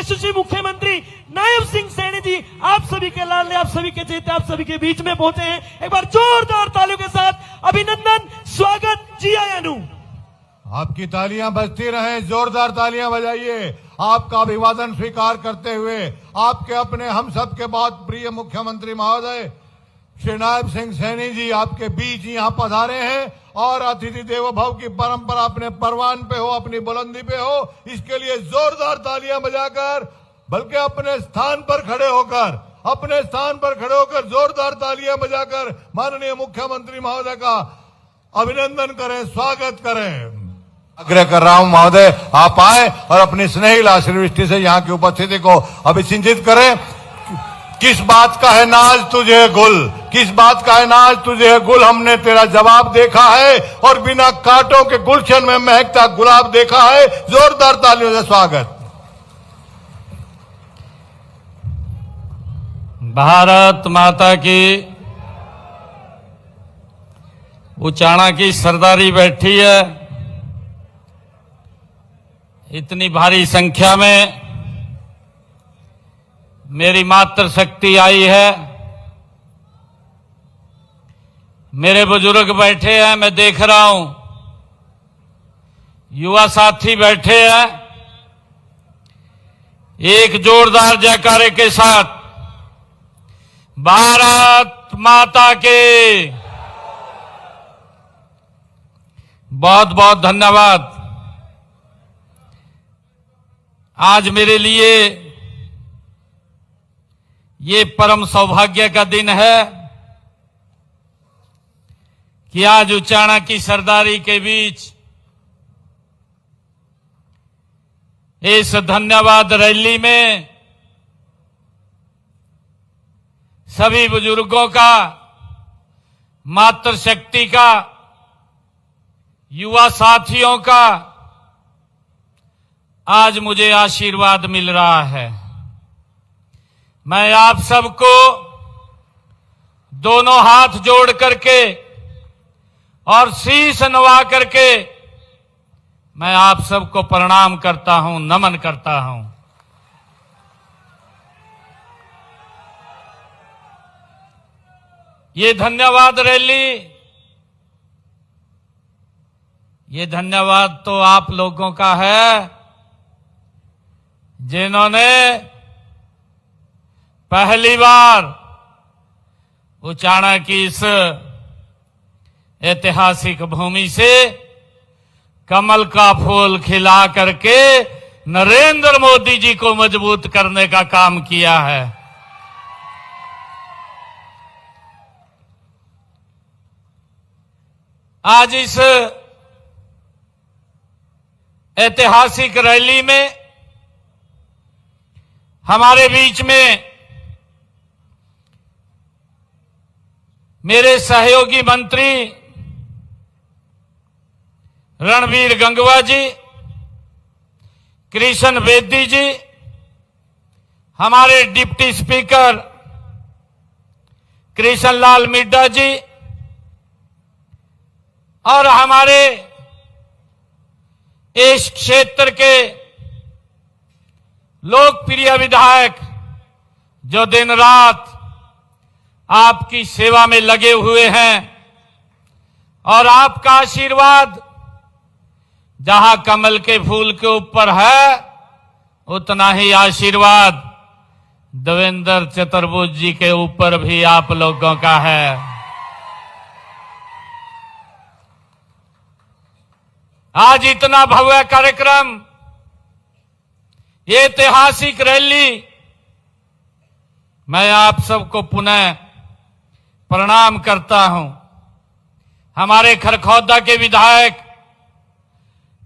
यशस्वी मुख्यमंत्री नायब सिंह सैनी जी आप सभी के लाडले, आप सभी के चेते, आप सभी के बीच में पहुंचे हैं। एक बार जोरदार तालियों के साथ अभिनंदन, स्वागत जी आयानु। आपकी तालियां बजती रहे, जोरदार तालियां बजाइए। आपका अभिवादन स्वीकार करते हुए आपके अपने हम सब के बाद प्रिय मुख्यमंत्री महोदय श्री नायब सिंह सैनी जी आपके बीच यहाँ पधारे हैं और अतिथि देवो भव की परंपरा अपने परवान पे हो, अपनी बुलंदी पे हो, इसके लिए जोरदार तालियां बजाकर, बल्कि अपने स्थान पर खड़े होकर जोरदार तालियां बजाकर माननीय मुख्यमंत्री महोदय का अभिनंदन करें, स्वागत करें। आग्रह कर रहा हूं महोदय आप आए और अपनी स्नेहिल आशीर्वृष्टि से यहाँ की उपस्थिति को अभिसिंचित करें। किस बात का है नाज तुझे गुल, किस बात का है नाज तुझे गुल, हमने तेरा जवाब देखा है और बिना कांटों के गुलशन में महकता गुलाब देखा है। जोरदार तालियों से स्वागत। भारत माता की। उचाणा की सरदारी बैठी है, इतनी भारी संख्या में मेरी मातृशक्ति आई है। मेरे बुजुर्ग बैठे हैं, मैं देख रहा हूं, युवा साथी बैठे हैं। एक जोरदार जयकारे के साथ भारत माता के बहुत बहुत धन्यवाद। आज मेरे लिए ये परम सौभाग्य का दिन है कि आज उचाणा की सरदारी के बीच इस धन्यवाद रैली में सभी बुजुर्गों का, मातृशक्ति का, युवा साथियों का आज मुझे आशीर्वाद मिल रहा है। मैं आप सबको दोनों हाथ जोड़ करके और शीश नवा करके मैं आप सबको प्रणाम करता हूं, नमन करता हूं। ये धन्यवाद रैली, ये धन्यवाद तो आप लोगों का है जिन्होंने पहली बार उचाणा की इस ऐतिहासिक भूमि से कमल का फूल खिला करके नरेंद्र मोदी जी को मजबूत करने का काम किया है। आज इस ऐतिहासिक रैली में हमारे बीच में मेरे सहयोगी मंत्री रणवीर गंगवा जी, कृष्ण बेदी जी, हमारे डिप्टी स्पीकर कृष्ण लाल मिड्डा जी और हमारे इस क्षेत्र के लोकप्रिय विधायक जो दिन रात आपकी सेवा में लगे हुए हैं और आपका आशीर्वाद जहां कमल के फूल के ऊपर है उतना ही आशीर्वाद देवेंद्र चतुर्भुज जी के ऊपर भी आप लोगों का है। आज इतना भव्य कार्यक्रम, ये ऐतिहासिक रैली, मैं आप सबको पुनः प्रणाम करता हूं। हमारे खरखौदा के विधायक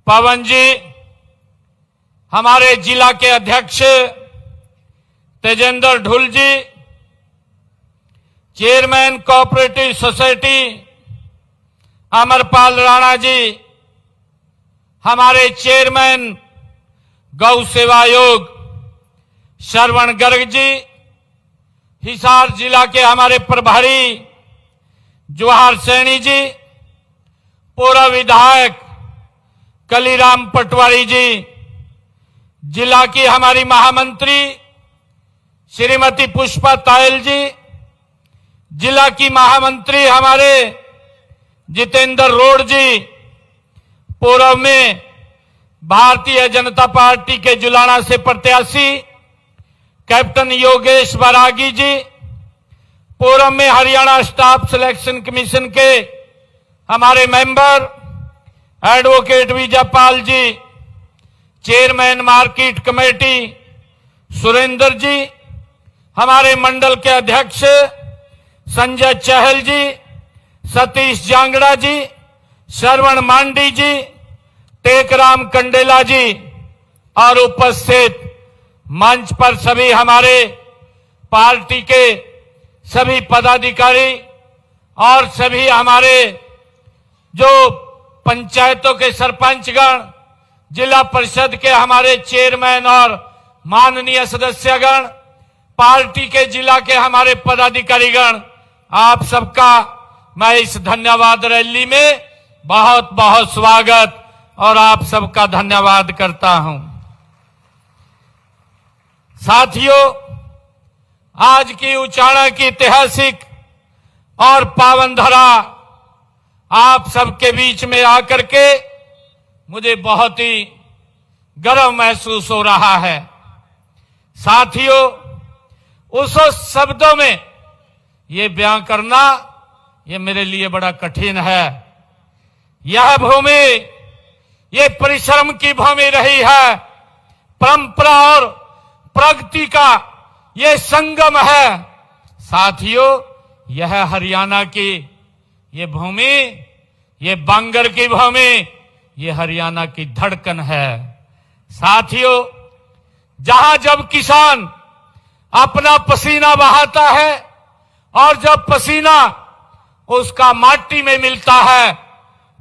पवन जी, हमारे जिला के अध्यक्ष Tejendra Dhull ji, chairman cooperative society Amarpal Rana ji, हमारे चेयरमैन गौ सेवा आयोग श्रवण गर्ग जी, हिसार जिला के हमारे प्रभारी जोहार सैनी जी, पूर्व विधायक कलीराम पटवारी जी, जिला की हमारी महामंत्री श्रीमती पुष्पा तायल जी, जिला की महामंत्री हमारे जितेंद्र रोड जी, पूर्व में भारतीय जनता पार्टी के जुलाना से प्रत्याशी कैप्टन योगेश बरागी जी, पूर्व में हरियाणा स्टाफ सिलेक्शन कमीशन के हमारे मेंबर एडवोकेट विजयपाल जी, चेयरमैन मार्केट कमेटी सुरेंद्र जी, हमारे मंडल के अध्यक्ष संजय चहल जी, सतीश जांगड़ा जी, श्रवण मांडी जी, टेकराम कंडेला जी और उपस्थित मंच पर सभी हमारे पार्टी के सभी पदाधिकारी और सभी हमारे जो पंचायतों के सरपंचगण, जिला परिषद के हमारे चेयरमैन और माननीय सदस्यगण, पार्टी के जिला के हमारे पदाधिकारीगण, आप सबका मैं इस धन्यवाद रैली में बहुत बहुत स्वागत और आप सबका धन्यवाद करता हूं। साथियों, आज की उचाणा की ऐतिहासिक और पावन धरा आप सबके बीच में आकर के मुझे बहुत ही गर्व महसूस हो रहा है। साथियों, उस शब्दों में ये बयां करना ये मेरे लिए बड़ा कठिन है। यह भूमि ये परिश्रम की भूमि रही है, परंपरा और प्रगति का ये संगम है। साथियों, यह हरियाणा की ये भूमि, ये बांगर की भूमि, ये हरियाणा की धड़कन है। साथियों, जहां जब किसान अपना पसीना बहाता है और जब पसीना उसका माटी में मिलता है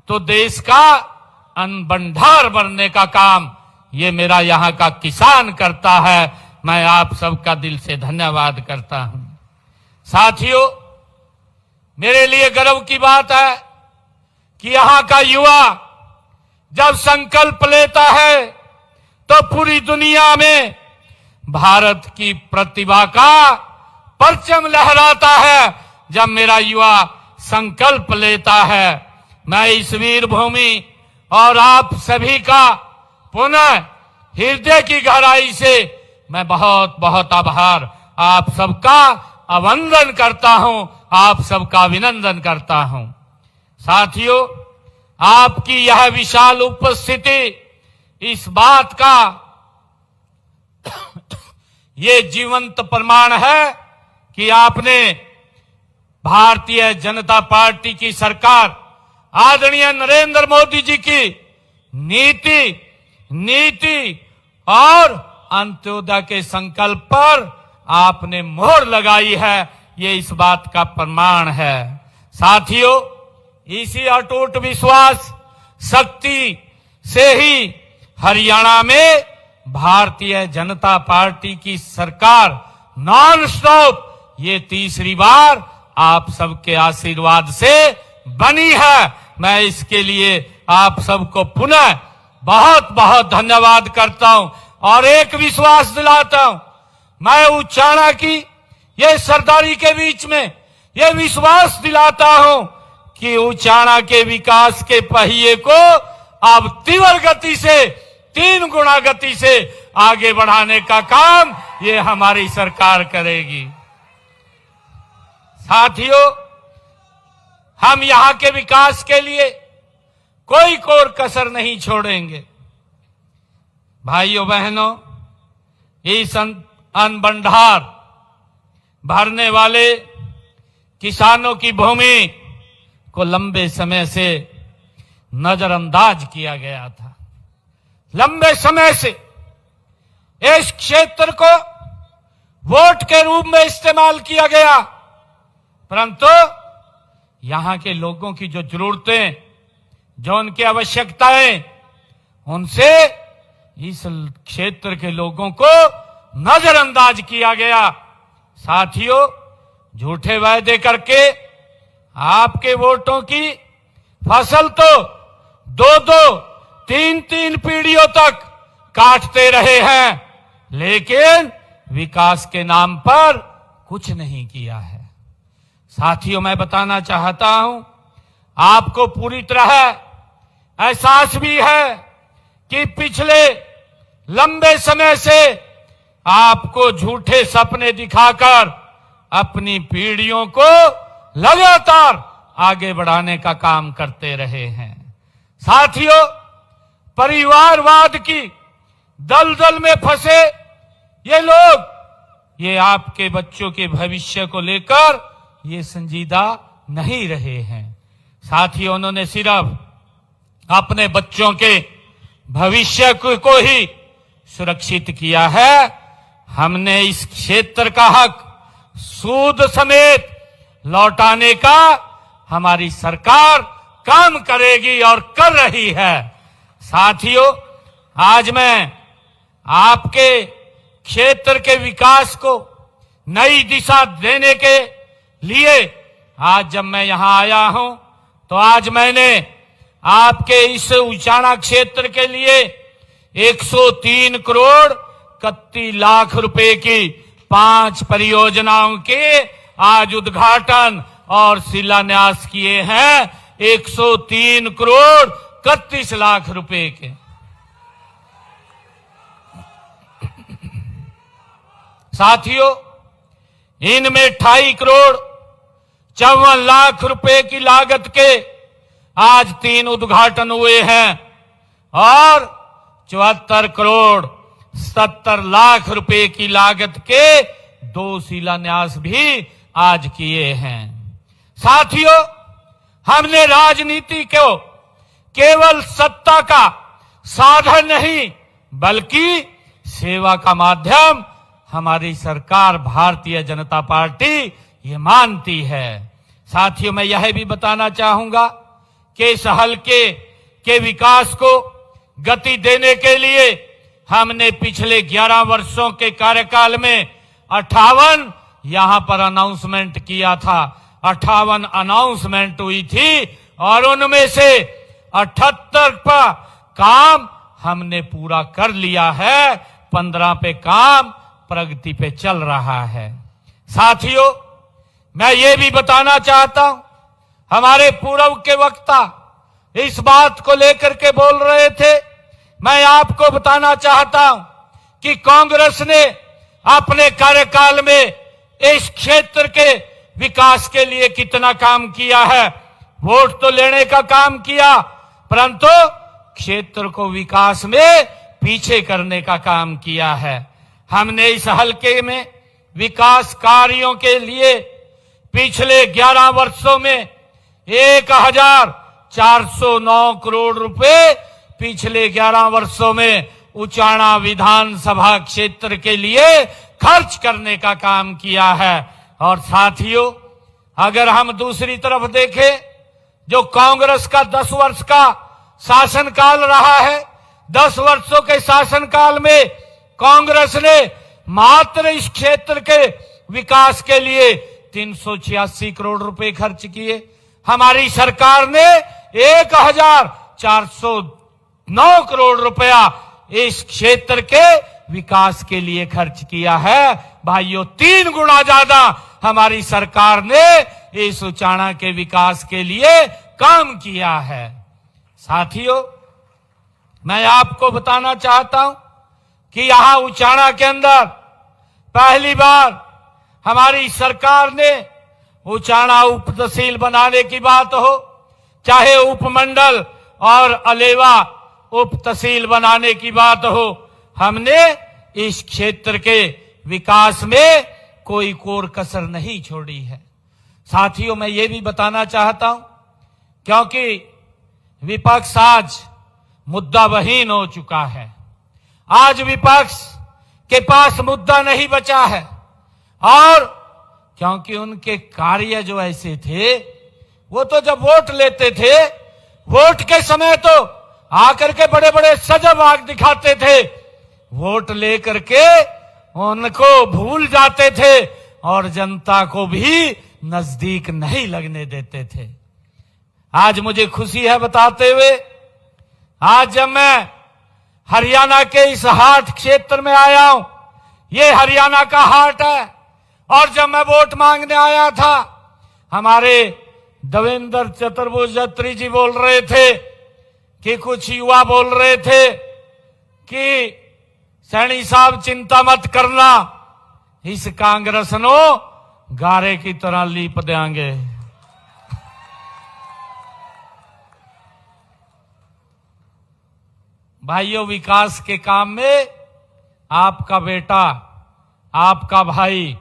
तो देश का अन्न भंडार भरने का काम ये मेरा यहाँ का किसान करता है। मैं आप सबका दिल से धन्यवाद करता हूं। साथियों, मेरे लिए गर्व की बात है कि यहाँ का युवा जब संकल्प लेता है तो पूरी दुनिया में भारत की प्रतिभा का परचम लहराता है। जब मेरा युवा संकल्प लेता है, मैं इस वीर भूमि और आप सभी का पुनः हृदय की गहराई से मैं बहुत बहुत आभार आप सबका अवंदन करता हूं, आप सबका अभिनंदन करता हूं। साथियों, आपकी यह विशाल उपस्थिति इस बात का ये जीवंत प्रमाण है कि आपने भारतीय जनता पार्टी की सरकार आदरणीय नरेंद्र मोदी जी की नीति और अंत्योदय के संकल्प पर आपने मोहर लगाई है। ये इस बात का प्रमाण है। साथियों, इसी अटूट विश्वास शक्ति से ही हरियाणा में भारतीय जनता पार्टी की सरकार नॉन स्टॉप ये तीसरी बार आप सबके आशीर्वाद से बनी है। मैं इसके लिए आप सबको पुनः बहुत बहुत धन्यवाद करता हूं और एक विश्वास दिलाता हूं। मैं उचाणा की ये सरदारी के बीच में ये विश्वास दिलाता हूं कि उचाणा के विकास के पहिए को अब तीव्र गति से 3 गुना गति से आगे बढ़ाने का काम ये हमारी सरकार करेगी। साथियों, हम यहां के विकास के लिए कोई कोर कसर नहीं छोड़ेंगे। भाइयों बहनों, इस अन्न भंडार भरने वाले किसानों की भूमि को लंबे समय से नजरअंदाज किया गया था। लंबे समय से इस क्षेत्र को वोट के रूप में इस्तेमाल किया गया, परंतु यहां के लोगों की जो जरूरतें, जो उनकी आवश्यकताएं, उनसे इस क्षेत्र के लोगों को नजरअंदाज किया गया। साथियों, झूठे वायदे करके आपके वोटों की फसल तो 2-2, 3-3 पीढ़ियों तक काटते रहे हैं, लेकिन विकास के नाम पर कुछ नहीं किया है। साथियों, मैं बताना चाहता हूं, आपको पूरी तरह एहसास भी है कि पिछले लंबे समय से आपको झूठे सपने दिखाकर अपनी पीढ़ियों को लगातार आगे बढ़ाने का काम करते रहे हैं। साथियों, परिवारवाद की दलदल में फंसे ये लोग, ये आपके बच्चों के भविष्य को लेकर ये संजीदा नहीं रहे हैं। साथियों, उन्होंने सिर्फ अपने बच्चों के भविष्य को ही सुरक्षित किया है। हमने इस क्षेत्र का हक सूद समेत लौटाने का हमारी सरकार काम करेगी और कर रही है। साथियों, आज मैं आपके क्षेत्र के विकास को नई दिशा देने के लिए आज जब मैं यहां आया हूं, तो आज मैंने आपके इस उचाना क्षेत्र के लिए 103 करोड़ 31 लाख रुपए की 5 परियोजनाओं के आज उद्घाटन और शिलान्यास किए हैं। 103 करोड़ 31 लाख रुपए के। साथियों, इनमें 28 करोड़ 54 लाख रुपए की लागत के आज 3 उद्घाटन हुए हैं और 74 करोड़ 70 लाख रुपए की लागत के 2 शिलान्यास भी आज किए हैं। साथियों, हमने राजनीति को केवल सत्ता का साधन नहीं बल्कि सेवा का माध्यम हमारी सरकार भारतीय जनता पार्टी ये मानती है। साथियों, मैं यह भी बताना चाहूंगा कि इस हल्के के विकास को गति देने के लिए हमने पिछले 11 वर्षों के कार्यकाल में 58 यहां पर अनाउंसमेंट किया था। 58 अनाउंसमेंट हुई थी और उनमें से 78 पर काम हमने पूरा कर लिया है। 15 पे काम प्रगति पे चल रहा है। साथियों, मैं ये भी बताना चाहता हूं, हमारे पूर्व के वक्ता इस बात को लेकर के बोल रहे थे। मैं आपको बताना चाहता हूं कि कांग्रेस ने अपने कार्यकाल में इस क्षेत्र के विकास के लिए कितना काम किया है। वोट तो लेने का काम किया, परंतु क्षेत्र को विकास में पीछे करने का काम किया है। हमने इस हल्के में विकास कार्यों के लिए पिछले 11 वर्षों में 1409 करोड़ रुपए पिछले 11 वर्षों में उचाना विधानसभा क्षेत्र के लिए खर्च करने का काम किया है। और साथियों, अगर हम दूसरी तरफ देखें, जो कांग्रेस का 10 वर्ष का शासनकाल रहा है, 10 वर्षों के शासनकाल में कांग्रेस ने मात्र इस क्षेत्र के विकास के लिए 386 करोड़ रुपए खर्च किए। हमारी सरकार ने 1409 करोड़ रुपया इस क्षेत्र के विकास के लिए खर्च किया है। भाइयों, 3 गुना ज्यादा हमारी सरकार ने इस उचाना के विकास के लिए काम किया है। साथियों, मैं आपको बताना चाहता हूं कि यहां उचाना के अंदर पहली बार हमारी सरकार ने उचाना उप तहसील बनाने की बात हो, चाहे उपमंडल और अलेवा उप तहसील बनाने की बात हो, हमने इस क्षेत्र के विकास में कोई कोर कसर नहीं छोड़ी है। साथियों, मैं ये भी बताना चाहता हूं, क्योंकि विपक्ष आज मुद्दाविहीन हो चुका है। आज विपक्ष के पास मुद्दा नहीं बचा है, और क्योंकि उनके कार्य जो ऐसे थे, वो तो जब वोट लेते थे, वोट के समय तो आकर के बड़े बड़े सजग आंख दिखाते थे, वोट लेकर के उनको भूल जाते थे और जनता को भी नजदीक नहीं लगने देते थे। आज मुझे खुशी है बताते हुए, आज जब मैं हरियाणा के इस हाट क्षेत्र में आया हूं। ये हरियाणा का हाट है। और जब मैं वोट मांगने आया था, हमारे देवेंद्र चतुर्वेदी जी बोल रहे थे कि कुछ युवा बोल रहे थे कि सैनी साहब चिंता मत करना, इस कांग्रेस नो गारे की तरह लीप देंगे। भाइयों, विकास के काम में आपका बेटा, आपका भाई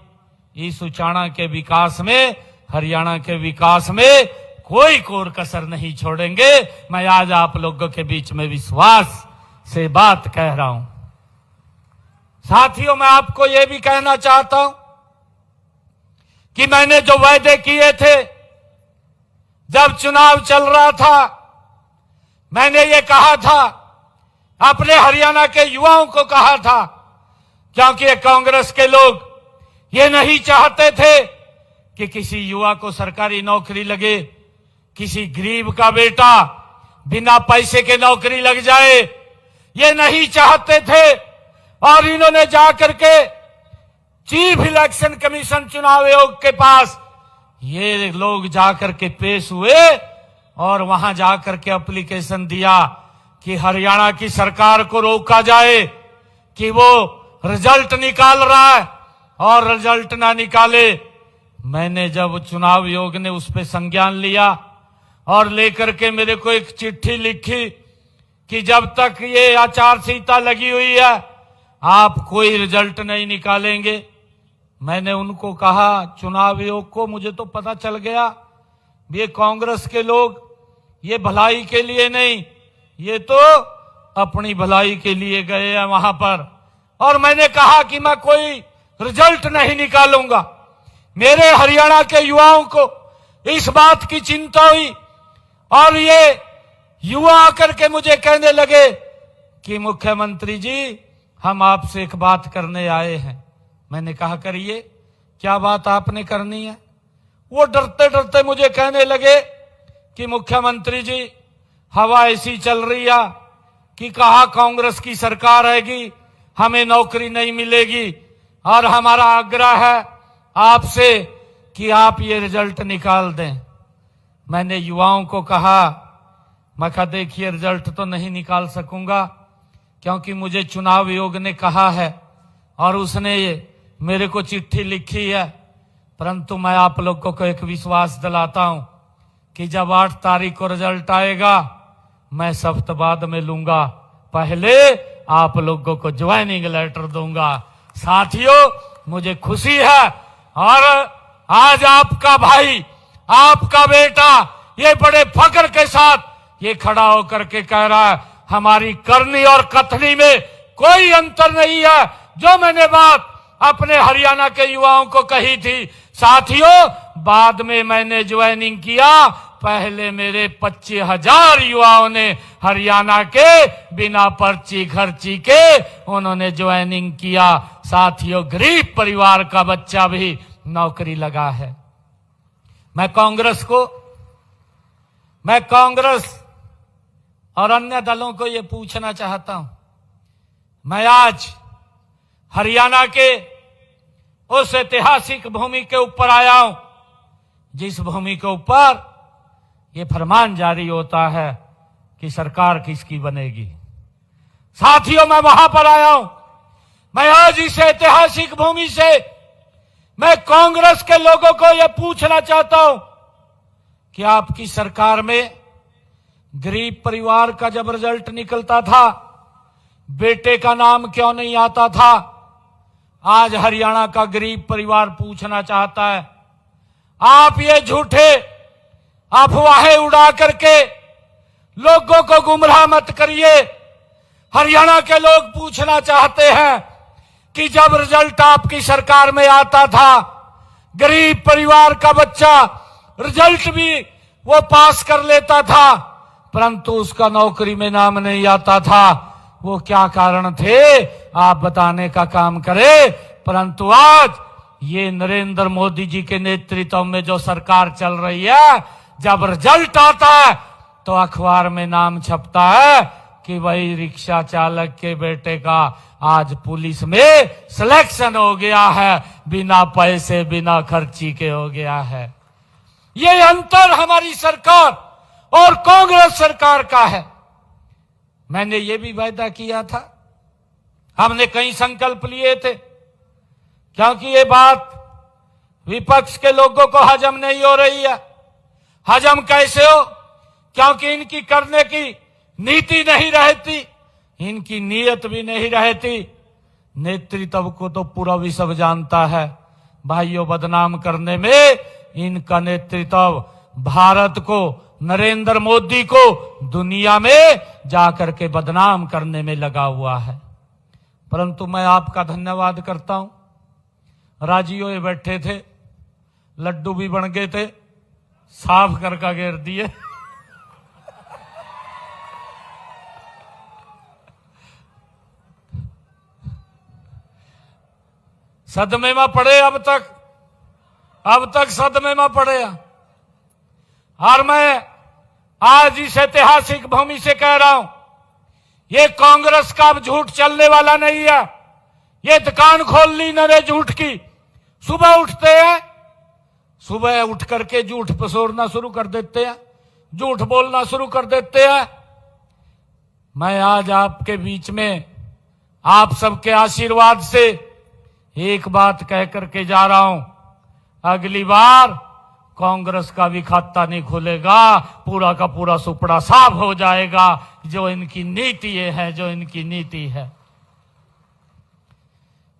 इस उचाणा के विकास में, हरियाणा के विकास में कोई कोर कसर नहीं छोड़ेंगे। मैं आज आप लोगों के बीच में विश्वास से बात कह रहा हूं। साथियों, मैं आपको यह भी कहना चाहता हूं कि मैंने जो वायदे किए थे जब चुनाव चल रहा था, मैंने ये कहा था, अपने हरियाणा के युवाओं को कहा था, क्योंकि कांग्रेस के लोग ये नहीं चाहते थे कि किसी युवा को सरकारी नौकरी लगे, किसी गरीब का बेटा बिना पैसे के नौकरी लग जाए, ये नहीं चाहते थे। और इन्होंने जाकर के चीफ इलेक्शन कमीशन चुनाव आयोग के पास ये लोग जाकर के पेश हुए और वहां जाकर के एप्लीकेशन दिया कि हरियाणा की सरकार को रोका जाए कि वो रिजल्ट निकाल रहा है और रिजल्ट ना निकाले। मैंने जब चुनाव आयोग ने उस पर संज्ञान लिया और लेकर के मेरे को एक चिट्ठी लिखी कि जब तक ये आचार संहिता लगी हुई है आप कोई रिजल्ट नहीं निकालेंगे। मैंने उनको कहा, चुनाव आयोग को, मुझे तो पता चल गया ये कांग्रेस के लोग ये भलाई के लिए नहीं, ये तो अपनी भलाई के लिए गए हैं वहां पर। और मैंने कहा कि मैं कोई रिजल्ट नहीं निकालूंगा। मेरे हरियाणा के युवाओं को इस बात की चिंता हुई और ये युवा आकर के मुझे कहने लगे कि मुख्यमंत्री जी, हम आपसे एक बात करने आए हैं। मैंने कहा, करिए, क्या बात आपने करनी है? वो डरते डरते मुझे कहने लगे कि मुख्यमंत्री जी, हवा ऐसी चल रही है कि कहा कांग्रेस की सरकार आएगी हमें नौकरी नहीं मिलेगी, और हमारा आग्रह है आपसे कि आप ये रिजल्ट निकाल दें। मैंने युवाओं को कहा, मैं कहा, देखिए, रिजल्ट तो नहीं निकाल सकूंगा क्योंकि मुझे चुनाव आयोग ने कहा है और उसने मेरे को चिट्ठी लिखी है, परंतु मैं आप लोगों को एक विश्वास दिलाता हूं कि जब 8 तारीख को रिजल्ट आएगा मैं सख्त बाद में लूंगा, पहले आप लोगों को ज्वाइनिंग लेटर दूंगा। साथियों, मुझे खुशी है और आज आपका भाई, आपका बेटा ये बड़े फख्र के साथ ये खड़ा होकर के कह रहा है, हमारी करनी और कथनी में कोई अंतर नहीं है। जो मैंने बात अपने हरियाणा के युवाओं को कही थी, साथियों, बाद में मैंने ज्वाइनिंग किया, पहले मेरे 25,000 युवाओं ने हरियाणा के बिना पर्ची खर्ची के उन्होंने ज्वाइनिंग किया। साथियों, गरीब परिवार का बच्चा भी नौकरी लगा है। मैं कांग्रेस और अन्य दलों को यह पूछना चाहता हूं, मैं आज हरियाणा के उस ऐतिहासिक भूमि के ऊपर आया हूं जिस भूमि के ऊपर ये फरमान जारी होता है कि सरकार किसकी बनेगी। साथियों, मैं वहां पर आया हूं। मैं आज इस ऐतिहासिक भूमि से मैं कांग्रेस के लोगों को यह पूछना चाहता हूं कि आपकी सरकार में गरीब परिवार का जब रिजल्ट निकलता था, बेटे का नाम क्यों नहीं आता था? आज हरियाणा का गरीब परिवार पूछना चाहता है। आप ये झूठे अफवाहें उड़ा करके लोगों को गुमराह मत करिए। हरियाणा के लोग पूछना चाहते हैं कि जब रिजल्ट आपकी सरकार में आता था, गरीब परिवार का बच्चा रिजल्ट भी वो पास कर लेता था, परंतु उसका नौकरी में नाम नहीं आता था। वो क्या कारण थे, आप बताने का काम करें। परंतु आज ये नरेंद्र मोदी जी के नेतृत्व में जो सरकार चल रही है, जब रिजल्ट आता है तो अखबार में नाम छपता है, कि भाई रिक्शा चालक के बेटे का आज पुलिस में सिलेक्शन हो गया है, बिना पैसे बिना खर्ची के हो गया है। ये अंतर हमारी सरकार और कांग्रेस सरकार का है। मैंने ये भी वायदा किया था, हमने कई संकल्प लिए थे, क्योंकि ये बात विपक्ष के लोगों को हजम नहीं हो रही है। हजम कैसे हो? क्योंकि इनकी करने की नीति नहीं रहती, इनकी नीयत भी नहीं रहती। नेतृत्व को तो पूरा विश्व जानता है। भाइयों, बदनाम करने में इनका नेतृत्व भारत को, नरेंद्र मोदी को दुनिया में जाकर के बदनाम करने में लगा हुआ है। परंतु मैं आपका धन्यवाद करता हूं। राजियो ये बैठे थे, लड्डू भी बन गए थे, साफ करके घेर दिए। सदमे में पड़े, अब तक सदमे में पड़े। और मैं आज इस ऐतिहासिक भूमि से कह रहा हूं, ये कांग्रेस का अब झूठ चलने वाला नहीं है। ये दुकान खोल ली नरे झूठ की। सुबह उठते हैं, सुबह उठ करके झूठ पसोरना शुरू कर देते हैं, झूठ बोलना शुरू कर देते हैं। मैं आज आपके बीच में आप सबके आशीर्वाद से एक बात कह करके जा रहा हूं, अगली बार कांग्रेस का भी खाता नहीं खुलेगा, पूरा का पूरा सुपड़ा साफ हो जाएगा। जो इनकी नीति है, जो इनकी नीति है।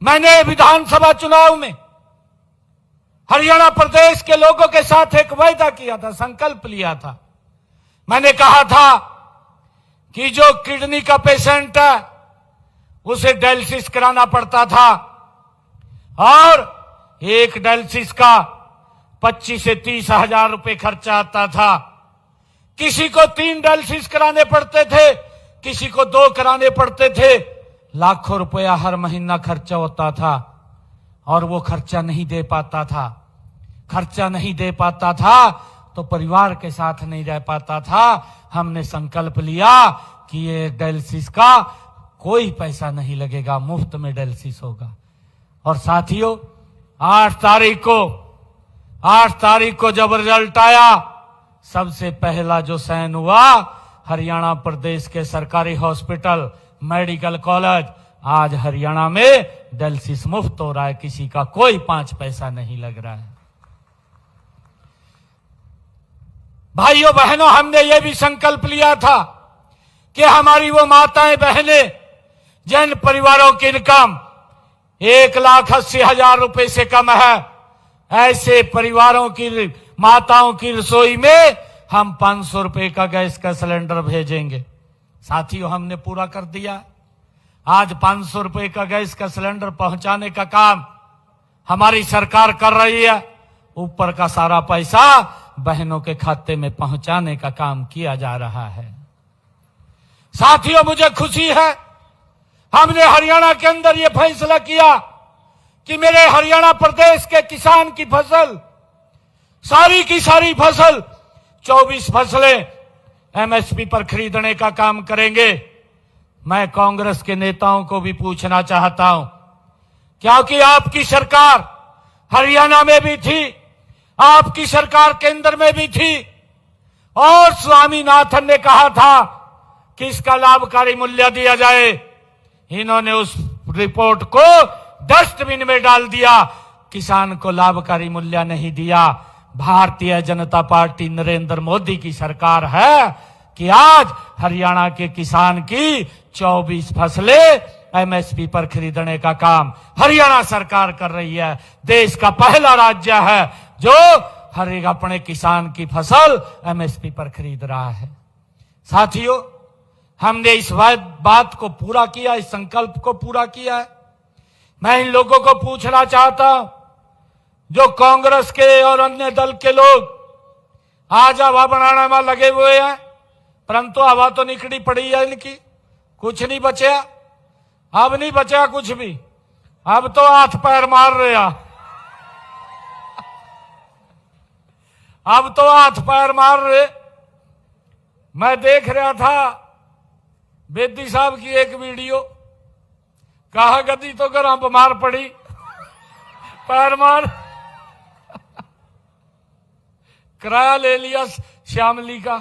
मैंने विधानसभा चुनाव में हरियाणा प्रदेश के लोगों के साथ एक वायदा किया था, संकल्प लिया था। मैंने कहा था कि जो किडनी का पेशेंट है उसे डायलिसिस कराना पड़ता था, और एक डायलिसिस का 25 से 30 हजार रुपए खर्चा आता था। किसी को 3 डायलिसिस कराने पड़ते थे, किसी को 2 कराने पड़ते थे। लाखों रुपया हर महीना खर्चा होता था, और वो खर्चा नहीं दे पाता था। खर्चा नहीं दे पाता था तो परिवार के साथ नहीं रह पाता था। हमने संकल्प लिया कि ये डायलिसिस का कोई पैसा नहीं लगेगा, मुफ्त में डायलिसिस होगा। और साथियों, 8 तारीख को जब रिजल्ट आया, सबसे पहला जो साइन हुआ, हरियाणा प्रदेश के सरकारी हॉस्पिटल, मेडिकल कॉलेज, आज हरियाणा में डायलिसिस मुफ्त हो रहा है, किसी का कोई 5 पैसा नहीं लग रहा है। भाइयों बहनों, हमने ये भी संकल्प लिया था कि हमारी वो माताएं बहनें जिन परिवारों की इनकम 1,80,000 रुपए से कम है, ऐसे परिवारों की माताओं की रसोई में हम 500 रुपए का गैस का सिलेंडर भेजेंगे। साथियों, हमने पूरा कर दिया। आज 500 रुपए का गैस का सिलेंडर पहुंचाने का काम हमारी सरकार कर रही है। ऊपर का सारा पैसा बहनों के खाते में पहुंचाने का काम किया जा रहा है। साथियों, मुझे खुशी है, हमने हरियाणा के अंदर यह फैसला किया कि मेरे हरियाणा प्रदेश के किसान की फसल, सारी की सारी फसल, 24 फसलें एमएसपी पर खरीदने का काम करेंगे। मैं कांग्रेस के नेताओं को भी पूछना चाहता हूं, क्योंकि आपकी सरकार हरियाणा में भी थी, आपकी सरकार केंद्र में भी थी, और स्वामीनाथन ने कहा था कि इसका लाभकारी मूल्य दिया जाए। इन्होंने उस रिपोर्ट को डस्टबिन में डाल दिया, किसान को लाभकारी मूल्य नहीं दिया। भारतीय जनता पार्टी नरेंद्र मोदी की सरकार है कि आज हरियाणा के किसान की 24 फसलें एमएसपी पर खरीदने का काम हरियाणा सरकार कर रही है। देश का पहला राज्य है जो अपने किसान की फसल एमएसपी पर खरीद रहा है। साथियों, हमने इस बात को पूरा किया, इस संकल्प को पूरा किया है। मैं इन लोगों को पूछना चाहता हूं, जो कांग्रेस के और अन्य दल के लोग आज हवा बनाने में लगे हुए हैं, परंतु हवा तो निकली पड़ी है इनकी, कुछ नहीं बचा। अब नहीं बचा कुछ भी, अब तो हाथ पैर मार रहे हैं, अब तो हाथ पैर मार रहे। मैं देख रहा था बेदी साहब की एक वीडियो, कहा गद्दी तो घर बीमार पड़ी, पैर मार, किराया ले लिया श्यामली का।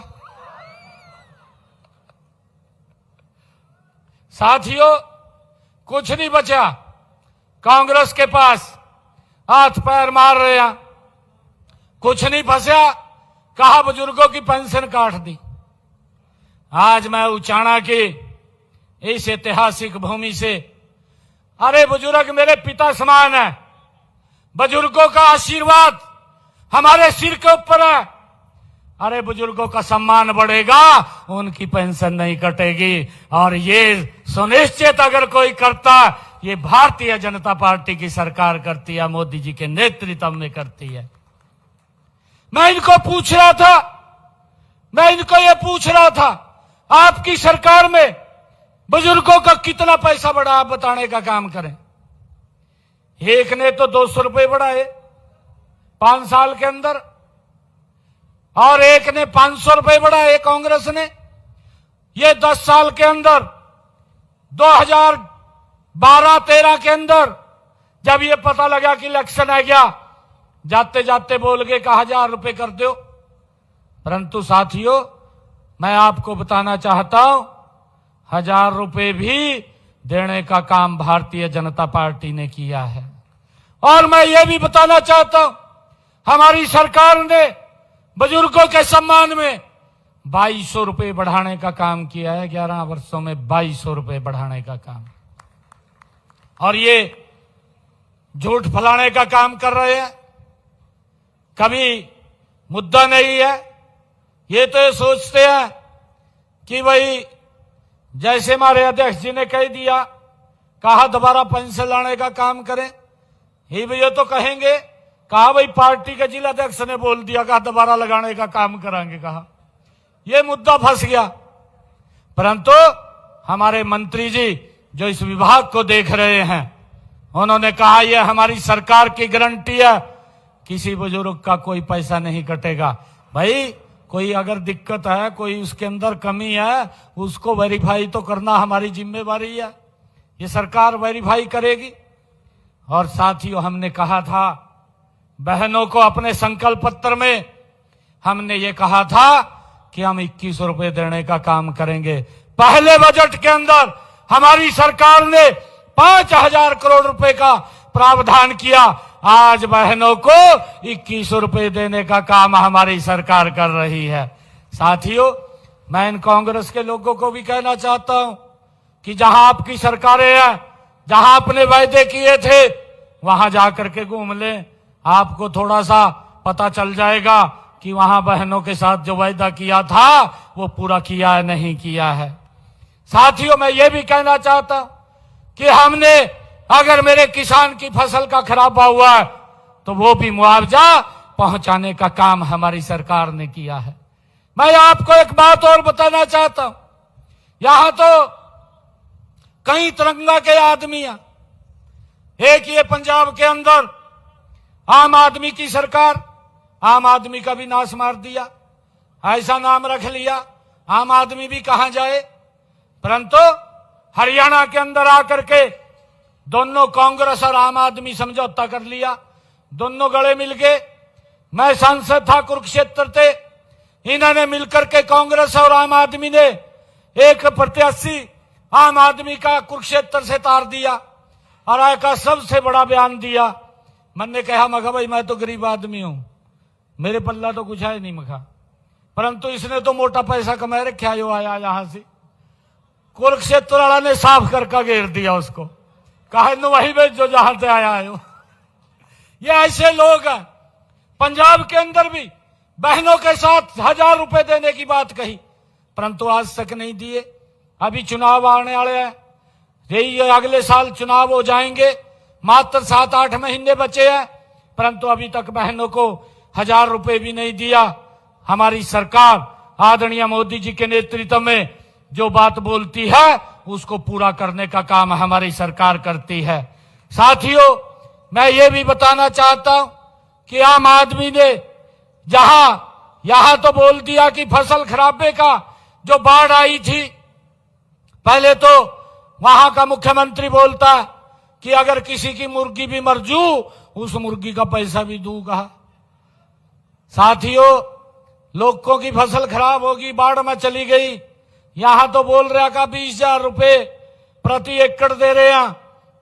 साथियों, कुछ नहीं बचा कांग्रेस के पास, हाथ पैर मार रहे हैं, कुछ नहीं फंसा, कहा बुजुर्गों की पेंशन काट दी। आज मैं उचाणा की इस ऐतिहासिक भूमि से, अरे बुजुर्ग मेरे पिता समान है, बुजुर्गों का आशीर्वाद हमारे सिर के ऊपर है, अरे बुजुर्गों का सम्मान बढ़ेगा, उनकी पेंशन नहीं कटेगी। और ये सुनिश्चित अगर कोई करता, ये भारतीय जनता पार्टी की सरकार करती है, मोदी जी के नेतृत्व में करती है। मैं इनको पूछ रहा था, आपकी सरकार में बुजुर्गों का कितना पैसा बढ़ा, आप बताने का काम करें। एक ने तो 200 रुपए बढ़ाए 5 साल के अंदर, और एक ने 500 रुपए बढ़ाए कांग्रेस ने। ये 10 साल के अंदर 2012-13 के अंदर जब ये पता लगा कि इलेक्शन आ गया, जाते जाते बोल गए कि 1000 रुपए कर दो। परंतु साथियों, मैं आपको बताना चाहता हूं, 1000 रुपए भी देने का काम भारतीय जनता पार्टी ने किया है। और मैं ये भी बताना चाहता हूं, हमारी सरकार ने बुजुर्गों के सम्मान में 2200 रुपए बढ़ाने का काम किया है। 11 वर्षों में 2200 रुपए बढ़ाने का काम। और ये झूठ फैलाने का काम कर रहे हैं, कभी मुद्दा नहीं है। ये तो ये सोचते हैं कि भाई जैसे हमारे अध्यक्ष जी ने कह दिया, कहा दोबारा पेंशन लाने का काम करें, ही भैया तो कहेंगे, कहा भाई पार्टी के जिला अध्यक्ष ने बोल दिया, कहा दोबारा लगाने का काम कराएंगे, कहा ये मुद्दा फंस गया। परंतु हमारे मंत्री जी जो इस विभाग को देख रहे हैं, उन्होंने कहा यह हमारी सरकार की गारंटी है, किसी बुजुर्ग का कोई पैसा नहीं कटेगा। भाई कोई अगर दिक्कत है, कोई उसके अंदर कमी है, उसको वेरीफाई तो करना हमारी जिम्मेवारी है, ये सरकार वेरीफाई करेगी। और साथियों, हमने कहा था बहनों को, अपने संकल्प पत्र में हमने ये कहा था कि हम 2100 रुपए देने का काम करेंगे। पहले बजट के अंदर हमारी सरकार ने 5000 करोड़ रुपए का प्रावधान किया। आज बहनों को 2100 रुपए देने का काम हमारी सरकार कर रही है। साथियों, मैं इन कांग्रेस के लोगों को भी कहना चाहता हूं कि जहां आपकी सरकारें हैं, जहां आपने वायदे किए थे, वहां जाकर के घूम लें, आपको थोड़ा सा पता चल जाएगा कि वहां बहनों के साथ जो वायदा किया था वो पूरा किया है नहीं किया है। साथियों, मैं ये भी कहना चाहता हूं कि हमने, अगर मेरे किसान की फसल का खराबा हुआ है तो वो भी मुआवजा पहुंचाने का काम हमारी सरकार ने किया है। मैं आपको एक बात और बताना चाहता हूं, यहां तो कई तिरंगा के आदमी हैं। एक ये पंजाब के अंदर आम आदमी की सरकार, आम आदमी का भी नाश मार दिया, ऐसा नाम रख लिया, आम आदमी भी कहां जाए। परंतु हरियाणा के अंदर आकर के दोनों कांग्रेस और आम आदमी समझौता कर लिया, दोनों गले मिल गए। मैं सांसद था, कुरुक्षेत्र थे, इन्होंने मिलकर के कांग्रेस और आम आदमी ने एक प्रत्याशी आम आदमी का कुरुक्षेत्र से तार दिया और आका सबसे बड़ा बयान दिया। मैंने कहा, मखा भाई मैं तो गरीब आदमी हूं, मेरे पल्ला तो कुछ है नहीं मखा, परंतु इसने तो मोटा पैसा कमाए रखा जो आया यहां से। कुरुक्षेत्र वाला ने साफ करके घेर दिया उसको, कहा वही बेच जो जहां से आया है। ये ऐसे लोग हैं। पंजाब के अंदर भी बहनों के साथ 1000 रुपए देने की बात कही, परंतु आज तक नहीं दिए। अभी चुनाव आने वाले हैं, यही अगले साल चुनाव हो जाएंगे, मात्र 7-8 महीने बचे हैं, परंतु अभी तक बहनों को 1000 रुपए भी नहीं दिया। हमारी सरकार आदरणीय मोदी जी के नेतृत्व में जो बात बोलती है उसको पूरा करने का काम हमारी सरकार करती है। साथियों, मैं ये भी बताना चाहता हूं कि आम आदमी ने यहां तो बोल दिया कि फसल खराबे का जो बाढ़ आई थी पहले तो वहां का मुख्यमंत्री बोलता कि अगर किसी की मुर्गी भी मर जू उस मुर्गी का पैसा भी दूंगा। साथियों, लोगों की फसल खराब होगी, बाढ़ में चली गई, यहां तो बोल रहा का 20,000 रुपए प्रति एकड़ दे रहे हैं।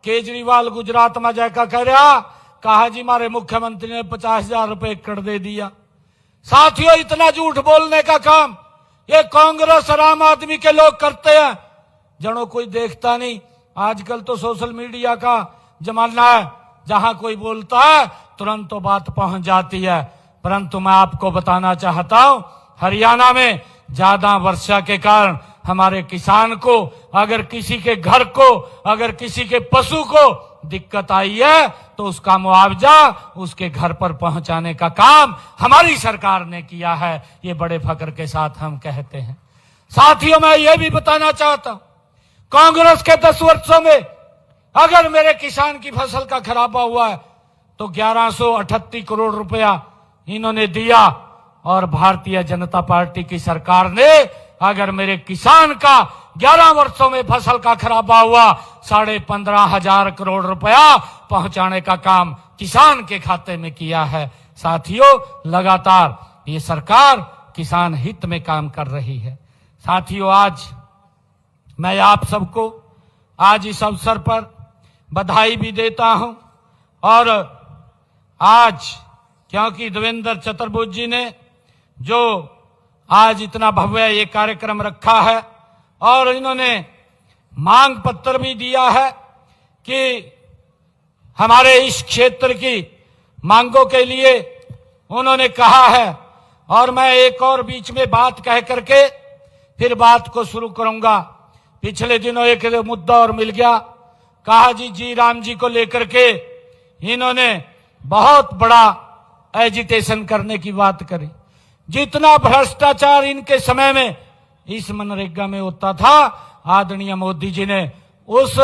केजरीवाल गुजरात में जाकर कह रहा, कहा जी मारे मुख्यमंत्री ने 50,000 रुपए एकड़ दे दिया। साथियों, इतना झूठ बोलने का काम ये कांग्रेस और आम आदमी के लोग करते हैं, जनो कोई देखता नहीं। आजकल तो सोशल मीडिया का जमाना है, जहां कोई बोलता है तुरंत तो बात पहुंच जाती है। परंतु मैं आपको बताना चाहता हूं, हरियाणा में ज्यादा वर्षा के कारण हमारे किसान को, अगर किसी के घर को, अगर किसी के पशु को दिक्कत आई है तो उसका मुआवजा उसके घर पर पहुंचाने का काम हमारी सरकार ने किया है। ये बड़े फख्र के साथ हम कहते हैं। साथियों, मैं ये भी बताना चाहता हूं, कांग्रेस के 10 वर्षों में अगर मेरे किसान की फसल का खराबा हुआ है तो 1138 करोड़ रुपया इन्होंने दिया, और भारतीय जनता पार्टी की सरकार ने अगर मेरे किसान का 11 वर्षों में फसल का खराबा हुआ 15,500 करोड़ रुपया पहुंचाने का काम किसान के खाते में किया है। साथियों, लगातार ये सरकार किसान हित में काम कर रही है। साथियों, आज मैं आप सबको आज इस अवसर पर बधाई भी देता हूं, और आज क्योंकि देवेंद्र चतुर्वेदी जी ने जो आज इतना भव्य ये कार्यक्रम रखा है और इन्होंने मांग पत्र भी दिया है कि हमारे इस क्षेत्र की मांगों के लिए उन्होंने कहा है, और मैं एक और बीच में बात कह करके फिर बात को शुरू करूंगा। पिछले दिनों एक मुद्दा और मिल गया, कहा जी राम जी को लेकर के इन्होंने बहुत बड़ा एजिटेशन करने की बात करी। जितना भ्रष्टाचार इनके समय में इस मनरेगा में होता था, आदरणीय मोदी जी ने उस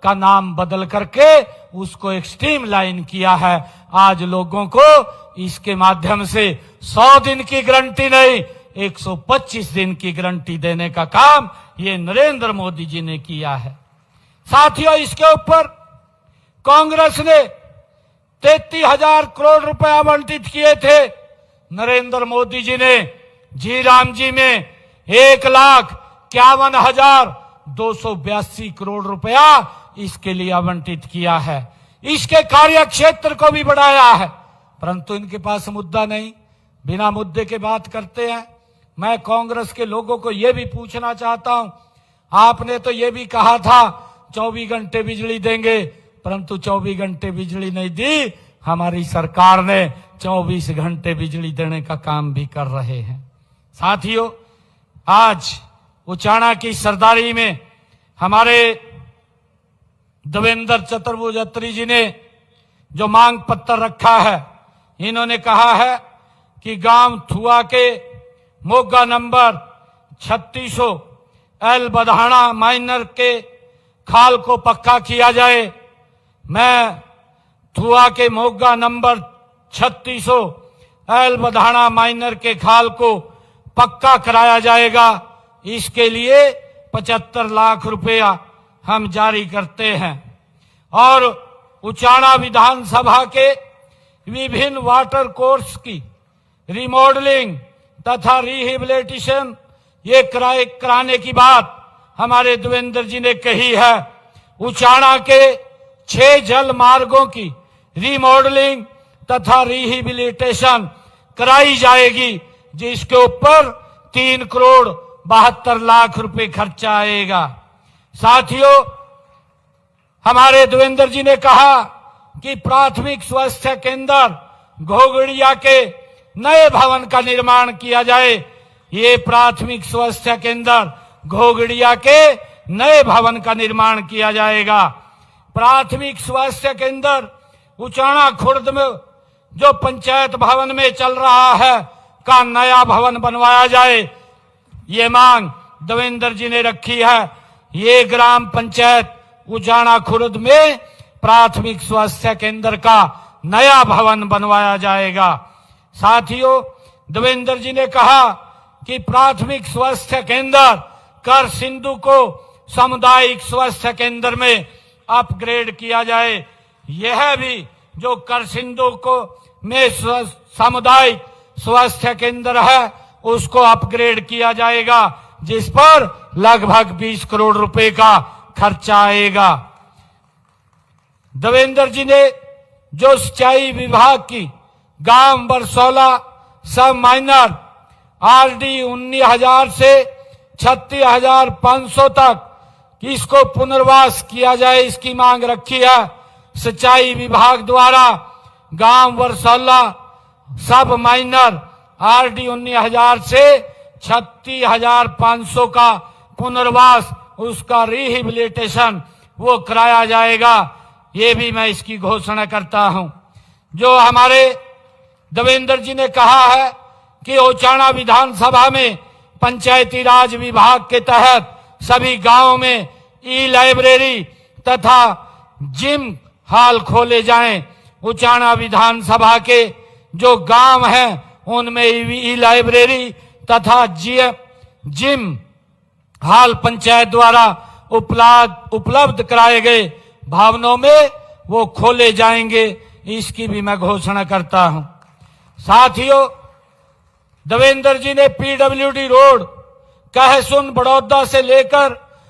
का नाम बदल करके उसको एक स्ट्रीम लाइन किया है। आज लोगों को इसके माध्यम से 100 दिन की गारंटी नहीं, 125 दिन की गारंटी देने का काम ये नरेंद्र मोदी जी ने किया है। साथियों, इसके ऊपर कांग्रेस ने 33,000 करोड़ रुपए आवंटित किए थे। नरेंद्र मोदी जी ने जी राम जी में 1,51,282 करोड़ रुपया इसके लिए आवंटित किया है। इसके कार्य क्षेत्र को भी बढ़ाया है, परंतु इनके पास मुद्दा नहीं, बिना मुद्दे के बात करते हैं। मैं कांग्रेस के लोगों को यह भी पूछना चाहता हूं, आपने तो यह भी कहा था 24 घंटे बिजली देंगे, परंतु 24 घंटे बिजली नहीं दी। हमारी सरकार ने 24 घंटे बिजली देने का काम भी कर रहे हैं। साथियों, आज उचाना की सरदारी में हमारे देवेंद्र चतुर्वेदी जी ने जो मांग पत्र रखा है, इन्होंने कहा है कि गांव थुआ के मोगा नंबर 3600 एल बधाना माइनर के खाल को पक्का किया जाए। मैं थुआ के मोगा नंबर 3600 एल बधाना माइनर के खाल को पक्का कराया जाएगा। इसके लिए 75 लाख रुपया हम जारी करते हैं, और उचाना विधानसभा के विभिन्न वाटर कोर्स की रिमॉडलिंग तथा रिहेबिलिटेशन ये कराने की बात हमारे देवेंद्र जी ने कही है। उचाना के 6 जल मार्गों की रिमॉडलिंग तथा रिहेबिलिटेशन कराई जाएगी, जिसके ऊपर 3 करोड़ 72 लाख रुपए खर्चा आएगा। साथियों, हमारे देवेंद्र जी ने कहा कि प्राथमिक स्वास्थ्य केंद्र घोगड़िया के नए भवन का निर्माण किया जाए। ये प्राथमिक स्वास्थ्य केंद्र घोगड़िया के नए भवन का निर्माण किया जाएगा। प्राथमिक स्वास्थ्य केंद्र उचाना खुर्द में जो पंचायत भवन में चल रहा है का नया भवन बनवाया जाए, ये मांग देवेंद्र जी ने रखी है। ये ग्राम पंचायत उचाना खुर्द में प्राथमिक स्वास्थ्य केंद्र का नया भवन बनवाया जाएगा। साथियों, देवेंद्र जी ने कहा कि प्राथमिक स्वास्थ्य केंद्र कर सिंधु को सामुदायिक स्वास्थ्य केंद्र में अपग्रेड किया जाए। यह भी जो करसिंधु को में सामुदायिक स्वास्थ्य केंद्र है उसको अपग्रेड किया जाएगा, जिस पर लगभग 20 करोड़ रुपए का खर्चा आएगा। देवेंद्र जी ने जो सिंचाई विभाग की गांव बरसोला सब माइनर आरडी 19,000 से 36,500 तक इसको पुनर्वास किया जाए, इसकी मांग रखी है। सिंचाई विभाग द्वारा गांव बरसोला सब माइनर आरडी 19,000 से 36,500 का पुनर्वास, उसका रिहेबिलिटेशन वो कराया जाएगा। ये भी मैं इसकी घोषणा करता हूं। जो हमारे देवेंद्र जी ने कहा है कि ओचाणा विधानसभा में पंचायती राज विभाग के तहत सभी गांवों में ई लाइब्रेरी तथा जिम हॉल खोले जाएं। ओचाणा विधानसभा के जो गांव हैं उनमें ई लाइब्रेरी तथा जिम हॉल पंचायत द्वारा उपलब्ध कराए गए भवनों में वो खोले जाएंगे, इसकी भी मैं घोषणा करता हूं। साथियों, देवेंद्र जी ने पीडब्ल्यूडी रोड कहसुन बड़ौदा से लेकर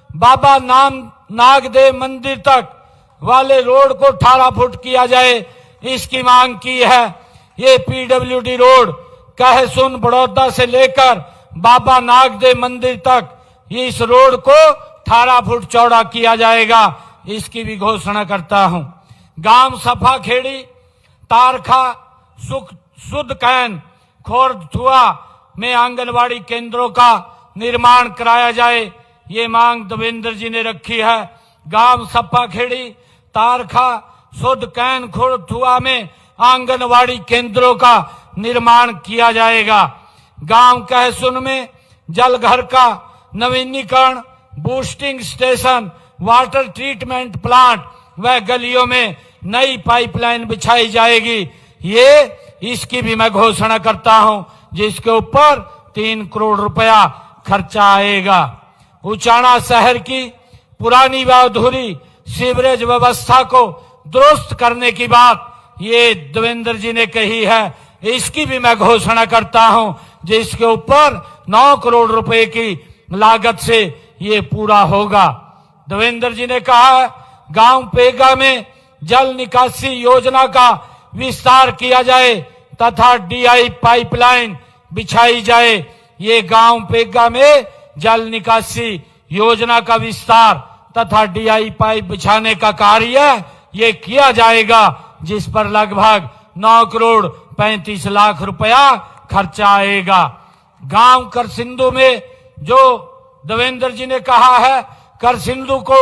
बाबा नागदेव मंदिर तक वाले रोड को 18 फुट किया जाए, इसकी मांग की है। ये पीडब्ल्यूडी रोड कहसुन बड़ौदा से लेकर बाबा नागदेव मंदिर तक इस रोड को 18 फुट चौड़ा किया जाएगा, इसकी भी घोषणा करता हूं। गांव सफाखेड़ी तारखा शुद्ध कैन खोरथुआ में आंगनवाड़ी केंद्रों का निर्माण कराया जाए, ये मांग देवेंद्र जी ने रखी है। गांव सफाखेड़ी तारखा शुद्ध कैन खोरथुआ में आंगनवाड़ी केंद्रों का निर्माण किया जाएगा। गांव कहसुन में जलघर का नवीनीकरण, boosting station, water treatment plant व गलियों में नई पाइपलाइन बिछाई जाएगी, ये इसकी भी मैं घोषणा करता हूं, जिसके ऊपर 3 करोड़ रुपया खर्चा आएगा। ओचाणा शहर की पुरानी व अधूरी सीवरेज व्यवस्था को दुरुस्त करने की बात ये देवेंद्र जी ने कही है, इसकी भी मैं घोषणा करता हूं, जिसके ऊपर 9 करोड़ रुपए की लागत से ये पूरा होगा। देवेंद्र जी ने कहा गांव पेगा में जल निकासी योजना का विस्तार किया जाए तथा डीआई पाइपलाइन बिछाई जाए। ये गांव पेगा में जल निकासी योजना का विस्तार तथा डीआई पाइप बिछाने का कार्य ये किया जाएगा, जिस पर लगभग 9 करोड़ 35 लाख रुपया खर्चा आएगा। गांव करसिंधु में जो देवेंद्र जी ने कहा है करसिंधु को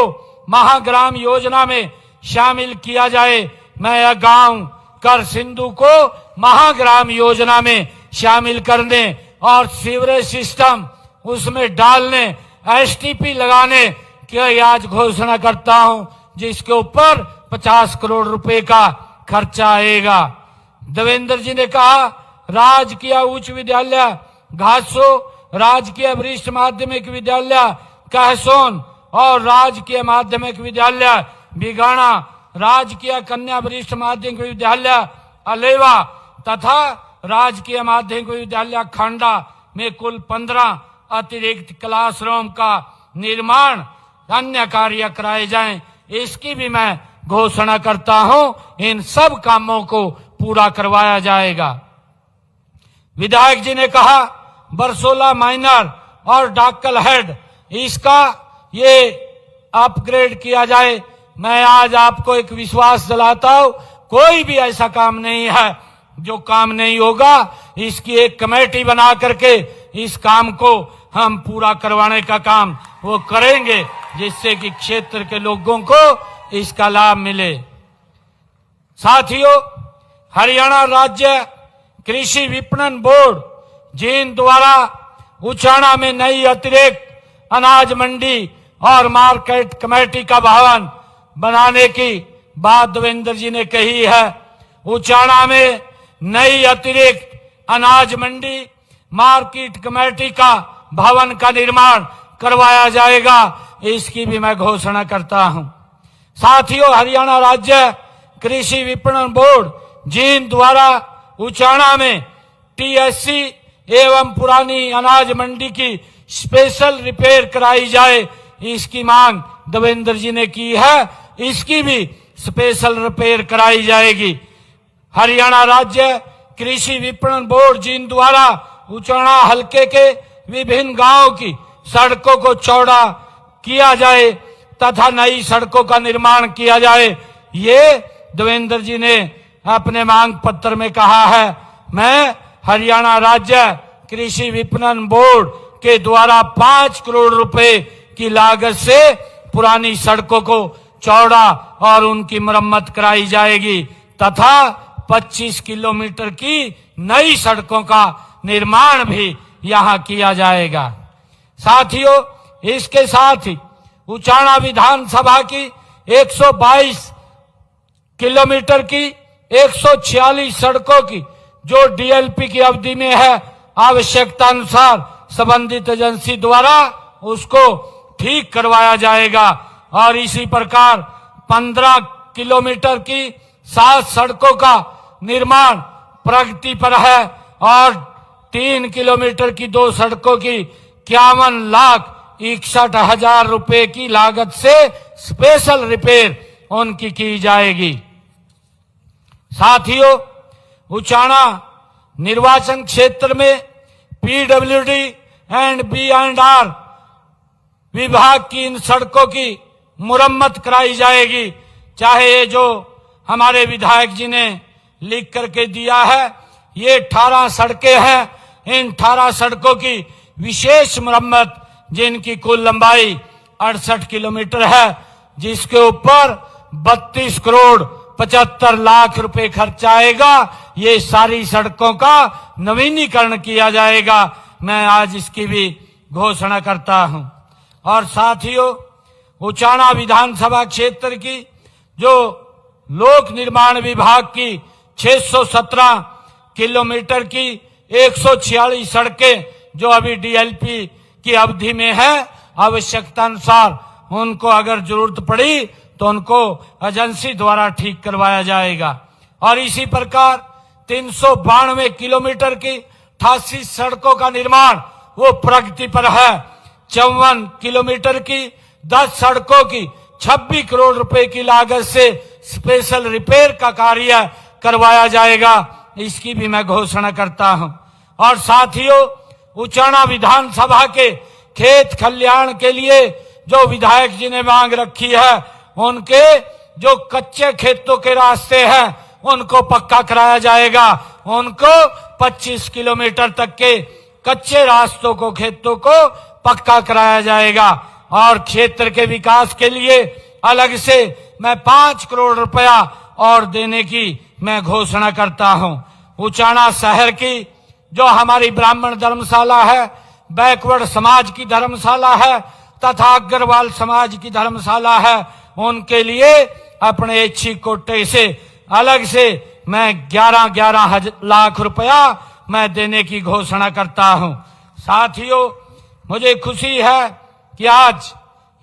महाग्राम योजना में शामिल किया जाए, मैं यह गांव करसिंधु को महाग्राम योजना में शामिल करने और सीवरेज सिस्टम उसमें डालने, एसटीपी लगाने की आज घोषणा करता हूं, जिसके ऊपर 50 करोड़ रुपए का खर्चा आएगा। देवेंद्र जी ने कहा राजकीय उच्च विद्यालय घासो, राजकीय वरिष्ठ माध्यमिक विद्यालय कहसोन और राजकीय माध्यमिक विद्यालय बिगाना, राजकीय कन्या वरिष्ठ माध्यमिक विद्यालय अलेवा तथा राजकीय माध्यमिक विद्यालय खांडा में कुल 15 अतिरिक्त क्लासरूम का निर्माण, अन्य कार्य कराए जाएं, इसकी भी मैं घोषणा करता हूं। इन सब कामों को पूरा करवाया जाएगा। विधायक जी ने कहा बरसोला माइनर और डाकल हेड इसका ये अपग्रेड किया जाए। मैं आज आपको एक विश्वास दिलाता हूं, कोई भी ऐसा काम नहीं है जो काम नहीं होगा। इसकी एक कमेटी बना करके इस काम को हम पूरा करवाने का काम वो करेंगे, जिससे कि क्षेत्र के लोगों को इसका लाभ मिले। साथियों, हरियाणा राज्य कृषि विपणन बोर्ड जींद द्वारा ओचाणा में नई अतिरिक्त अनाज मंडी और मार्केट कमेटी का भवन बनाने की बात देवेंद्र जी ने कही है। ओचाणा में नई अतिरिक्त अनाज मंडी मार्केट कमेटी का भवन का निर्माण करवाया जाएगा। इसकी भी मैं घोषणा करता हूं। साथियों, हरियाणा राज्य कृषि विपणन बोर्ड जींद द्वारा उचाणा में टीएससी एवं पुरानी अनाज मंडी की स्पेशल रिपेयर कराई जाए, इसकी मांग देवेंद्र जी ने की है। इसकी भी स्पेशल रिपेयर कराई जाएगी। हरियाणा राज्य कृषि विपणन बोर्ड जींद द्वारा उचाणा हलके के विभिन्न गांवों की सड़कों को चौड़ा किया जाए तथा नई सड़कों का निर्माण किया जाए, ये देवेंद्र जी ने अपने मांग पत्र में कहा है। मैं हरियाणा राज्य कृषि विपणन बोर्ड के द्वारा 5 करोड़ रुपए की लागत से पुरानी सड़कों को चौड़ा और उनकी मरम्मत कराई जाएगी तथा 25 किलोमीटर की नई सड़कों का निर्माण भी यहां किया जाएगा। साथियों, इसके साथ ही उचाणा विधानसभा की 122 किलोमीटर की 146 सड़कों की जो डीएलपी की अवधि में है, आवश्यकता अनुसार संबंधित एजेंसी द्वारा उसको ठीक करवाया जाएगा। और इसी प्रकार 15 किलोमीटर की 7 सड़कों का निर्माण प्रगति पर है और 3 किलोमीटर की 2 सड़कों की 51,61,000 रुपए की लागत से स्पेशल रिपेयर उनकी की जाएगी। साथियों, उचाणा निर्वाचन क्षेत्र में पीडब्ल्यूडी एंड बी&आर विभाग की इन सड़कों की मुरम्मत कराई जाएगी। चाहे ये जो हमारे विधायक जी ने लिख करके दिया है, ये 18 सड़कें हैं। इन 18 सड़कों की विशेष मुरम्मत, जिनकी कुल लंबाई 68 किलोमीटर है, जिसके ऊपर 32 करोड़ 75 लाख रुपए खर्च आएगा, ये सारी सड़कों का नवीनीकरण किया जाएगा। मैं आज इसकी भी घोषणा करता हूं। और साथियों, उचाणा विधानसभा क्षेत्र की जो लोक निर्माण विभाग की 617 किलोमीटर की 146 सड़कें जो अभी डीएलपी की अवधि में है, आवश्यकता अनुसार उनको अगर जरूरत पड़ी तो उनको एजेंसी द्वारा ठीक करवाया जाएगा। और इसी प्रकार 392 किलोमीटर की 88 सड़कों का निर्माण वो प्रगति पर है। 54 किलोमीटर की 10 सड़कों की 26 करोड़ रुपए की लागत से स्पेशल रिपेयर का कार्य करवाया जाएगा, इसकी भी मैं घोषणा करता हूं। और साथियों, उचाणा विधानसभा के खेत खलियान के लिए जो विधायक जी ने मांग रखी है, उनके जो कच्चे खेतों के रास्ते हैं उनको पक्का कराया जाएगा। उनको 25 किलोमीटर तक के कच्चे रास्तों को, खेतों को पक्का कराया जाएगा। और क्षेत्र के विकास के लिए अलग से मैं 5 करोड़ रुपया और देने की मैं घोषणा करता हूं। उचाणा शहर की जो हमारी ब्राह्मण धर्मशाला है, बैकवर्ड समाज की धर्मशाला है तथा अग्रवाल समाज की धर्मशाला है, उनके लिए अपने ऐच्छिक कोटे से अलग से मैं 11 लाख रुपया मैं देने की घोषणा करता हूं। साथियों, मुझे खुशी है कि आज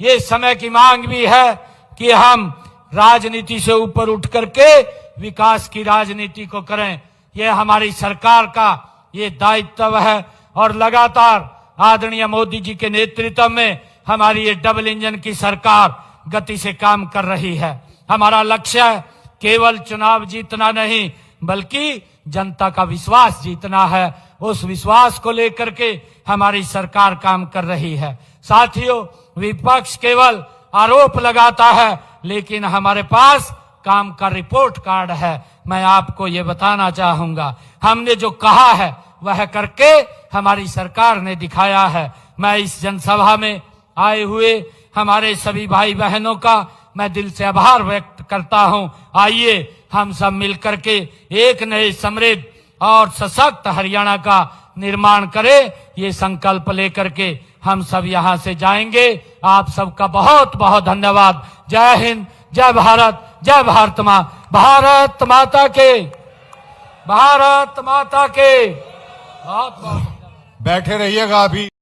ये समय की मांग भी है कि हम राजनीति से ऊपर उठ करके विकास की राजनीति को करें। ये हमारी सरकार का ये दायित्व है और लगातार आदरणीय मोदी जी के नेतृत्व में हमारी ये डबल इंजन की सरकार गति से काम कर रही है। हमारा लक्ष्य है केवल चुनाव जीतना नहीं, बल्कि जनता का विश्वास जीतना है। उस विश्वास को लेकर के हमारी सरकार काम कर रही है। साथियों, विपक्ष केवल आरोप लगाता है, लेकिन हमारे पास काम का रिपोर्ट कार्ड है। मैं आपको ये बताना चाहूंगा, हमने जो कहा है वह करके हमारी सरकार ने दिखाया है। मैं इस जनसभा में आए हुए हमारे सभी भाई बहनों का मैं दिल से आभार व्यक्त करता हूं। आइए हम सब मिलकर के एक नए समृद्ध और सशक्त हरियाणा का निर्माण करें। ये संकल्प लेकर के हम सब यहां से जाएंगे। आप सबका बहुत बहुत धन्यवाद। जय हिंद, जय भारत, जय भारत माँ, भारत माता के, भारत माता के। बहुत बहुत बैठे रहिएगा अभी।